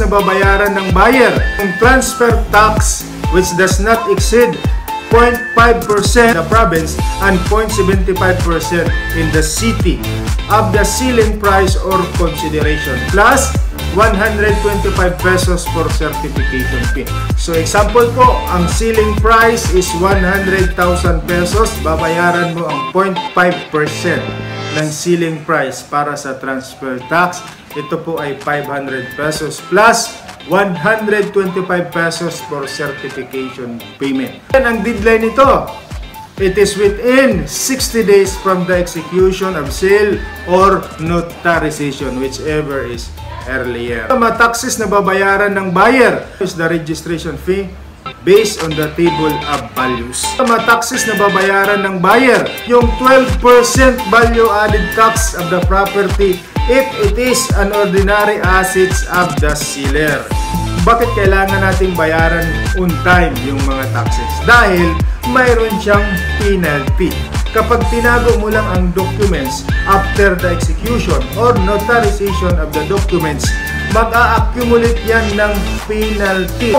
na babayaran ng buyer. Yung transfer tax which does not exceed 0.5% in the province and 0.75% in the city of the ceiling price or consideration, plus 125 pesos for certification fee. So example po, ang ceiling price is 100,000 pesos, babayaran mo ang 0.5% ng ceiling price para sa transfer tax. Ito po ay 500 pesos plus 125 pesos for certification payment. And ang deadline nito, it is within 60 days from the execution of sale or notarization, whichever is earlier. Mga taxes na babayaran ng buyer is the registration fee based on the table of values. Mga taxes na babayaran ng buyer, yung 12% value added tax of the property if it is an ordinary assets of the seller. Bakit kailangan nating bayaran on time yung mga taxes? Dahil mayroon siyang penalty. Kapag tinago mo lang ang documents after the execution or notarization of the documents, mag-a-accumulate yan ng penalty.